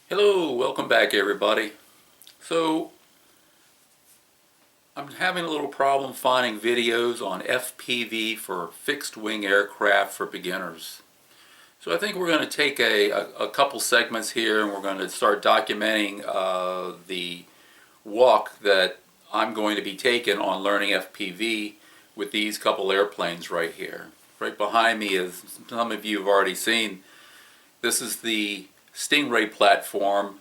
Hello, welcome back everybody. So I'm having a little problem finding videos on FPV for fixed wing aircraft for beginners. So I think we're going to take a couple segments here and we're going to start documenting the walk that I'm going to be taking on learning FPV with these couple airplanes right here. Right behind me, as some of you have already seen, this is the Stingray platform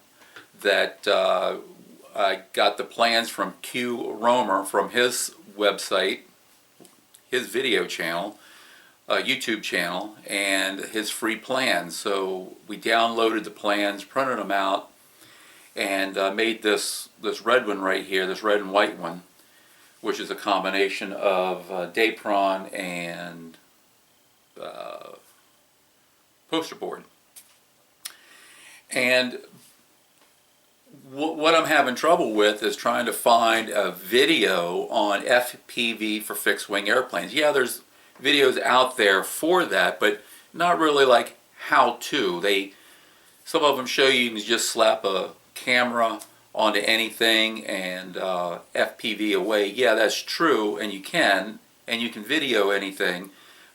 that I got the plans from Q Romer from his website, his video channel, YouTube channel, and his free plans. So we downloaded the plans, printed them out, and made this red one right here, this red and white one, which is a combination of Dapron and poster board. And what I'm having trouble with is trying to find a video on FPV for fixed wing airplanes. Yeah, there's videos out there for that, but not really like how to. Some of them show you can just slap a camera onto anything and FPV away. Yeah, that's true, and you can video anything,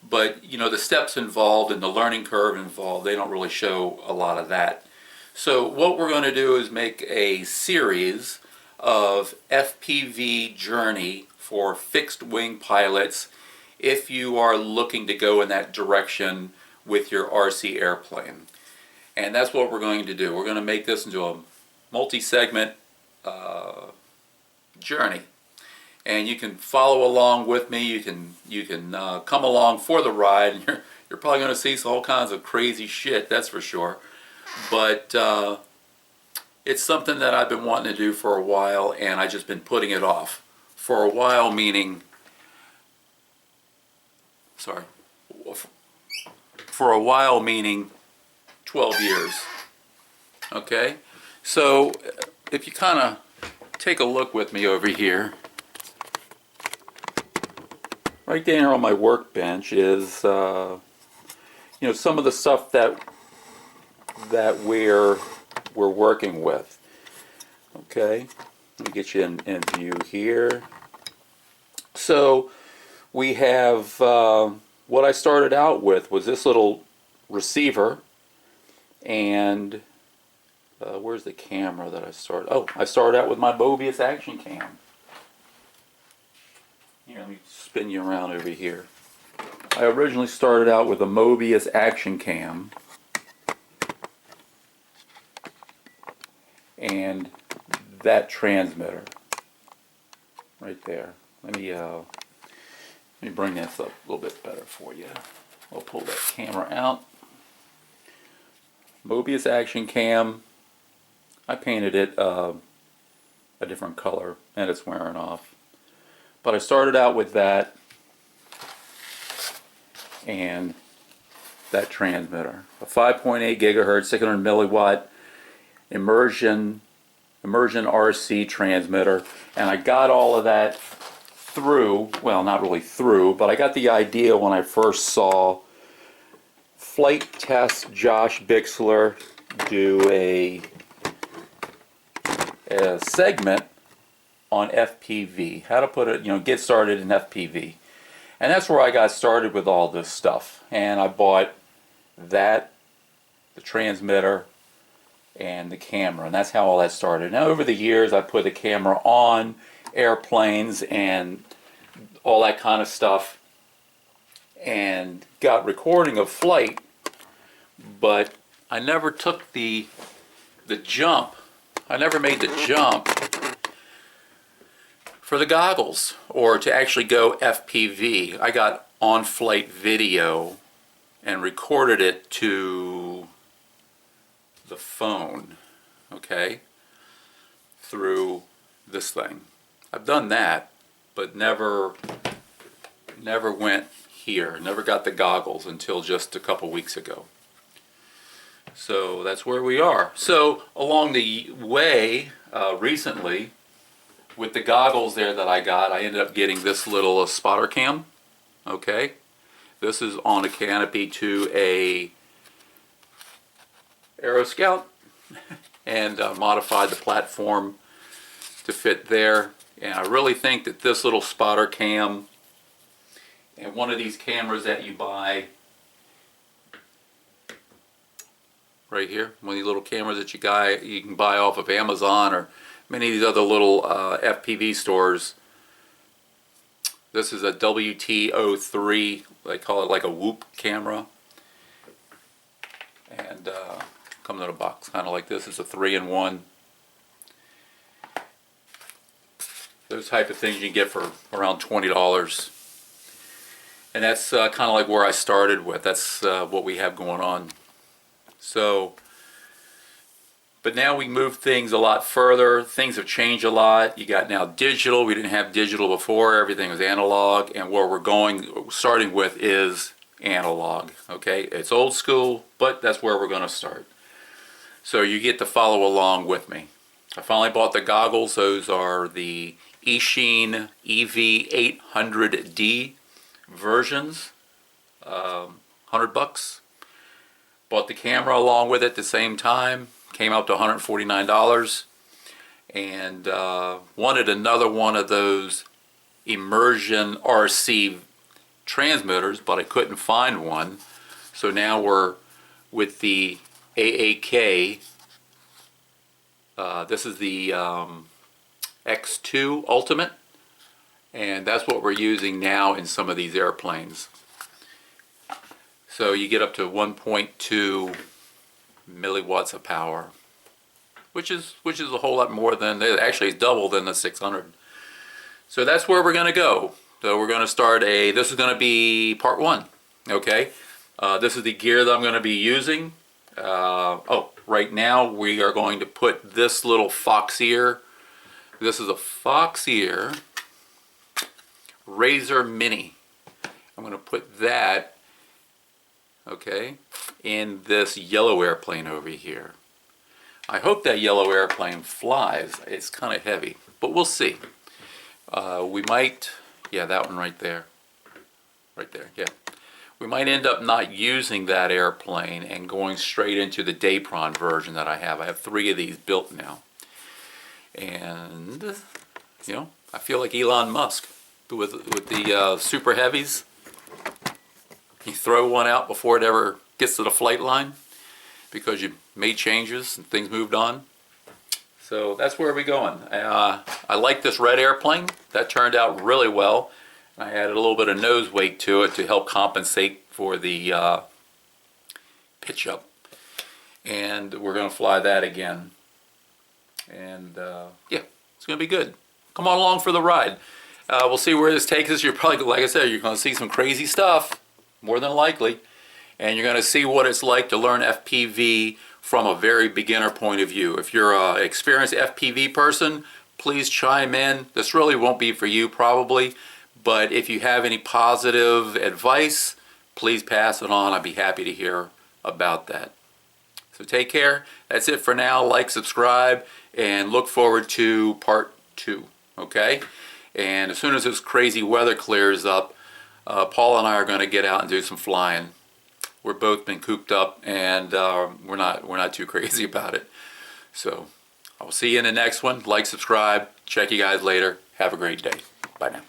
but you know the steps involved and the learning curve involved, they don't really show a lot of that. So what we're going to do is make a series of FPV journey for fixed wing pilots if you are looking to go in that direction with your RC airplane. And that's what we're going to do. We're going to make this into a multi-segment journey. And you can follow along with me. You can come along for the ride. And you're probably going to see all kinds of crazy shit, that's for sure. But it's something that I've been wanting to do for a while, and I've just been putting it off. For a while meaning, for a while meaning 12 years. Okay? So if you kind of take a look with me over here, right there on my workbench is some of the stuff that we're working with. Okay, let me get you in view here. So we have what I started out with was this little receiver, and where's the camera that I started? Oh, I started out with my Mobius action cam. Here, let me spin you around over here. I originally started out with a Mobius action cam, and that transmitter right there. Let me bring this up a little bit better for you. I'll pull that camera out. Mobius action cam. I painted it a different color and it's wearing off. But I started out with that and that transmitter. A 5.8 gigahertz, 600 milliwatt immersion RC transmitter, and I got all of that through, well, not really through, but I got the idea when I first saw Flight Test Josh Bixler do a segment on FPV, how to put it, get started in FPV. And that's where I got started with all this stuff. And I bought that, the transmitter, and the camera, and that's how all that started. Now over the years I put the camera on airplanes and all that kind of stuff and got recording of flight, but I never took the jump. I never made the jump for the goggles or to actually go FPV. I got on-flight video and recorded it to the phone, okay, through this thing. I've done that, but never went here, never got the goggles until just a couple weeks ago. So that's where we are. So along the way, recently, with the goggles there that I got, I ended up getting this little spotter cam, okay. This is on a canopy to a Aero Scout and modified the platform to fit there. And I really think that this little spotter cam and one of these cameras that you buy right here, one of these little cameras that you can buy off of Amazon or many of these other little FPV stores. This is a WT03, they call it like a whoop camera, and comes in a box kind of like this. It's a 3-in-1. Those type of things you can get for around $20. And that's kind of like where I started with. That's what we have going on. So, but now we move things a lot further. Things have changed a lot. You got now digital. We didn't have digital before. Everything was analog. And where we're starting with is analog. Okay, it's old school, but that's where we're going to start. So you get to follow along with me. I finally bought the goggles. Those are the Eachine EV800D versions. $100. Bought the camera along with it at the same time. Came out to $149. And wanted another one of those immersion RC transmitters, but I couldn't find one. So now we're with the AAK. This is the X2 Ultimate, and that's what we're using now in some of these airplanes. So you get up to 1.2 milliwatts of power, which is a whole lot more than, actually it's double than the 600. So that's where we're going to go. So we're going to start this is going to be part 1. Okay, this is the gear that I'm going to be using. Right now we are going to put this little fox ear. This is a fox ear Razor Mini. I'm going to put that, okay, in this yellow airplane over here. I hope that yellow airplane flies. It's kind of heavy, but we'll see. We might, yeah, that one right there. Right there, yeah. We might end up not using that airplane and going straight into the Dapron version that I have. I have 3 of these built now. And, you know, I feel like Elon Musk with the super heavies. You throw one out before it ever gets to the flight line because you made changes and things moved on. So that's where we're going. I like this red airplane. That turned out really well. I added a little bit of nose weight to it to help compensate for the pitch up. And we're going to fly that again. And yeah, it's going to be good. Come on along for the ride. We'll see where this takes us. You're probably, like I said, you're going to see some crazy stuff, more than likely. And you're going to see what it's like to learn FPV from a very beginner point of view. If you're an experienced FPV person, please chime in. This really won't be for you probably, but if you have any positive advice, please pass it on. I'd be happy to hear about that. So take care. That's it for now. Like, subscribe, and look forward to part 2. Okay? And as soon as this crazy weather clears up, Paul and I are going to get out and do some flying. We're both been cooped up, and we're not too crazy about it. So I will see you in the next one. Like, subscribe. Check you guys later. Have a great day. Bye now.